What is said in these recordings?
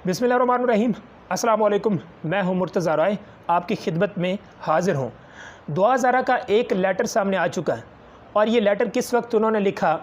बिस्मिल्लाहिर्रहमानिर्रहीम। अस्सलाम वालेकुम। मैं हूं मुर्तज़ा राय, आपकी खिदमत में हाज़िर हूं। दुआ ज़ारा का एक लेटर सामने आ चुका है और ये लेटर किस वक्त उन्होंने लिखा,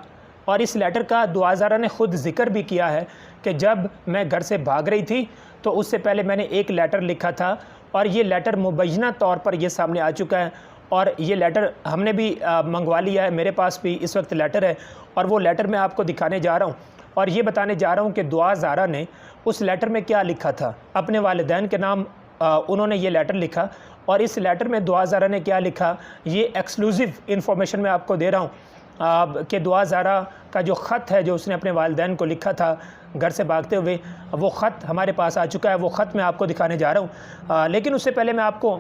और इस लेटर का दुआ ज़ारा ने ख़ुद ज़िक्र भी किया है कि जब मैं घर से भाग रही थी तो उससे पहले मैंने एक लेटर लिखा था और ये लेटर मुबैना तौर पर ये सामने आ चुका है। और ये लेटर हमने भी मंगवा लिया है, मेरे पास भी इस वक्त लेटर है और वो लेटर मैं आपको दिखाने जा रहा हूँ और ये बताने जा रहा हूँ कि दुआ ज़ारा ने उस लेटर में क्या लिखा था। अपने वालिदैन के नाम उन्होंने ये लेटर लिखा और इस लेटर में दुआ ज़ारा ने क्या लिखा, ये एक्सक्लूसिव इन्फॉर्मेशन मैं आपको दे रहा हूँ कि दुआ ज़ारा का जो ख़त है जो उसने अपने वालिदैन को लिखा था घर से भागते हुए, वो ख़त हमारे पास आ चुका है। वो ख़त मैं आपको दिखाने जा रहा हूँ। लेकिन उससे पहले मैं आपको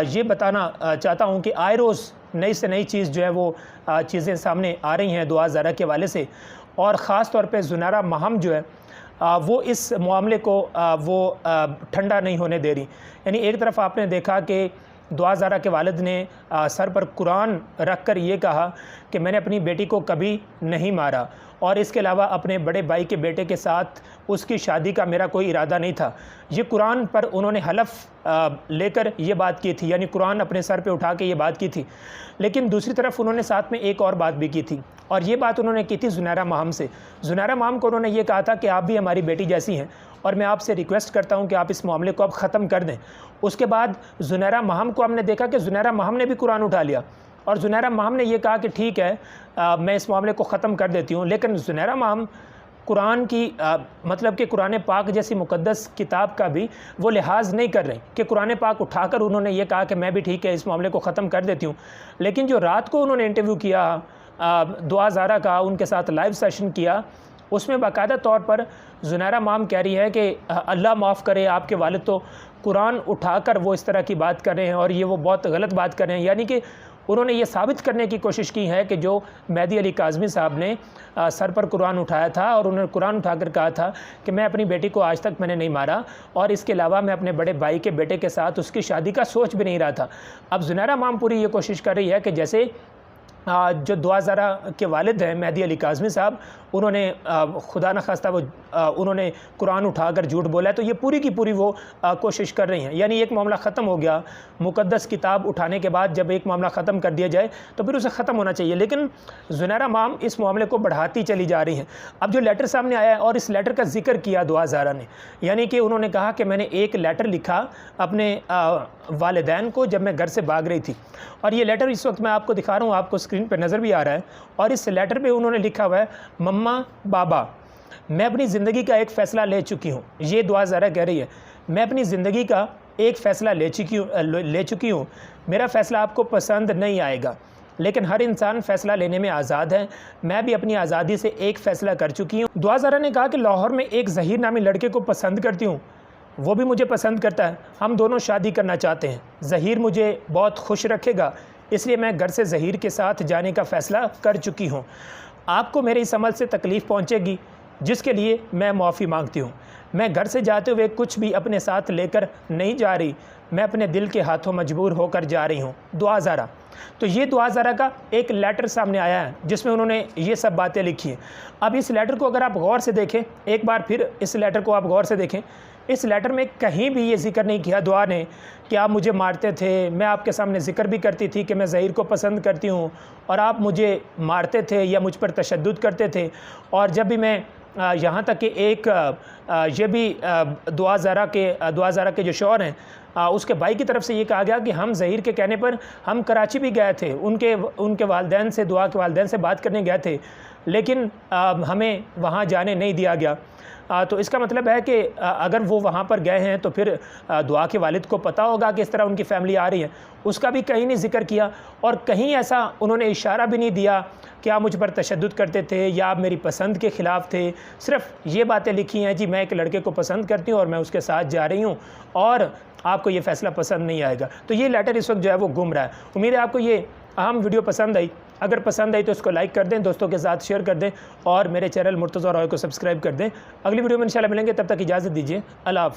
ये बताना चाहता हूँ कि आए रोज़ नई से नई चीज़ जो है वो चीज़ें सामने आ रही हैं दुआ ज़ारा के हवाले से, और ख़ास तौर पे ज़ुनैरा महम जो है वो इस मामले को ठंडा नहीं होने दे रही। यानी एक तरफ आपने देखा कि दुआ ज़ारा के वालिद ने सर पर कुरान रख कर ये कहा कि मैंने अपनी बेटी को कभी नहीं मारा और इसके अलावा अपने बड़े भाई के बेटे के साथ उसकी शादी का मेरा कोई इरादा नहीं था। ये कुरान पर उन्होंने हलफ लेकर ये बात की थी, यानी कुरान अपने सर पे उठा के ये बात की थी। लेकिन दूसरी तरफ उन्होंने साथ में एक और बात भी की थी और ये बात उन्होंने की थी ज़ुनैरा महम से। ज़ुनैरा महम को उन्होंने ये कहा था कि आप भी हमारी बेटी जैसी हैं और मैं आपसे रिक्वेस्ट करता हूँ कि आप इस मामले को अब ख़त्म कर दें। उसके बाद ज़ुनैरा महम को हमने देखा कि ज़ुनैरा महम ने भी कुरान उठा लिया और ज़ुनैरा महम ने यह कहा कि ठीक है मैं इस मामले को ख़त्म कर देती हूँ। लेकिन ज़ुनैरा महम कुरान की मतलब कि कुरान पाक जैसी मुक़द्दस किताब का भी वो लिहाज नहीं कर रहे कि कुरान पाक उठाकर उन्होंने ये कहा कि मैं भी ठीक है इस मामले को ख़त्म कर देती हूँ। लेकिन जो रात को उन्होंने इंटरव्यू किया दुआ ज़ारा का, उनके साथ लाइव सेशन किया, उसमें बाकायदा तौर पर ज़ुनैरा महम कह रही है कि अल्लाह माफ़ करे आपके वालिद तो कुरान उठाकर वो इस तरह की बात कर रहे हैं और ये वो बहुत गलत बात कर रहे हैं। यानी कि उन्होंने ये साबित करने की कोशिश की है कि जो मेहदी अली काज़मी साहब ने सर पर कुरान उठाया था और उन्होंने कुरान उठाकर कहा था कि मैं अपनी बेटी को आज तक मैंने नहीं मारा और इसके अलावा मैं अपने बड़े भाई के बेटे के साथ उसकी शादी का सोच भी नहीं रहा था। अब ज़ुनैरा महम पूरी ये कोशिश कर रही है कि जैसे जो दुआ ज़ारा के वालिद हैं मेहदी अली काज़मी साहब, उन्होंने खुदा न खास्ता वो उन्होंने कुरान उठाकर झूठ बोला है, तो ये पूरी की पूरी वो कोशिश कर रही हैं। यानी एक मामला ख़त्म हो गया, मुक़द्दस किताब उठाने के बाद जब एक मामला ख़त्म कर दिया जाए तो फिर उसे ख़त्म होना चाहिए। लेकिन ज़ुनैरा महम इस मामले को बढ़ाती चली जा रही हैं। अब जो लेटर सामने आया है और इस लेटर का ज़िक्र किया दुआ ज़ारा ने, यानी कि उन्होंने कहा कि मैंने एक लेटर लिखा अपने वालिदैन को जब मैं घर से भाग रही थी और ये लेटर इस वक्त मैं आपको दिखा रहा हूँ, आपको स्क्रीन पर नज़र भी आ रहा है। और इस लेटर पे उन्होंने लिखा हुआ है, मम्मा बाबा मैं अपनी ज़िंदगी का एक फ़ैसला ले चुकी हूँ। ये दुआ ज़ारा कह रही है, मैं अपनी ज़िंदगी का एक फ़ैसला ले चुकी हूँ। मेरा फ़ैसला आपको पसंद नहीं आएगा लेकिन हर इंसान फ़ैसला लेने में आज़ाद है। मैं भी अपनी आज़ादी से एक फ़ैसला कर चुकी हूँ। दुआ ज़ारा ने कहा कि लाहौर में एक ज़हीर नामी लड़के को पसंद करती हूँ, वो भी मुझे पसंद करता है, हम दोनों शादी करना चाहते हैं। ज़हीर मुझे बहुत खुश रखेगा इसलिए मैं घर से ज़हीर के साथ जाने का फ़ैसला कर चुकी हूँ। आपको मेरे इस अमल से तकलीफ़ पहुँचेगी जिसके लिए मैं माफ़ी मांगती हूँ। मैं घर से जाते हुए कुछ भी अपने साथ लेकर नहीं जा रही, मैं अपने दिल के हाथों मजबूर होकर जा रही हूँ। दुआ ज़ारा। तो ये दुआ ज़ारा का एक लेटर सामने आया है जिसमें उन्होंने ये सब बातें लिखी हैं। अब इस लेटर को अगर आप गौर से देखें, एक बार फिर इस लेटर को आप गौर से देखें, इस लेटर में कहीं भी ये ज़िक्र नहीं किया दुआ ने कि आप मुझे मारते थे। मैं आपके सामने ज़िक्र भी करती थी कि मैं ज़हीर को पसंद करती हूँ और आप मुझे मारते थे या मुझ पर तशद्दुद करते थे। और जब भी मैं यहाँ तक कि एक ये भी दुआ ज़ारा के जो शौहर हैं उसके भाई की तरफ से ये कहा गया कि हम ज़हीर के कहने पर हम कराची भी गए थे, उनके वालिदैन से, दुआ के वालिदैन से बात करने गए थे, लेकिन हमें वहाँ जाने नहीं दिया गया। तो इसका मतलब है कि अगर वो वहाँ पर गए हैं तो फिर दुआ के वालिद को पता होगा कि इस तरह उनकी फ़ैमिली आ रही है। उसका भी कहीं नहीं ज़िक्र किया और कहीं ऐसा उन्होंने इशारा भी नहीं दिया कि आप मुझ पर तशद्दुद करते थे या आप मेरी पसंद के ख़िलाफ़ थे। सिर्फ़ ये बातें लिखी हैं, जी मैं एक लड़के को पसंद करती हूँ और मैं उसके साथ जा रही हूँ और आपको ये फ़ैसला पसंद नहीं आएगा। तो ये लेटर इस वक्त जो है वो गुम रहा है। उम्मीद है आपको ये अहम वीडियो पसंद आई। अगर पसंद आई तो इसको लाइक कर दें, दोस्तों के साथ शेयर कर दें और मेरे चैनल मुर्तज़ा रॉय को सब्सक्राइब कर दें। अगली वीडियो में इंशाल्लाह मिलेंगे, तब तक इजाज़त दीजिए। अल्लाह हाफ़िज़।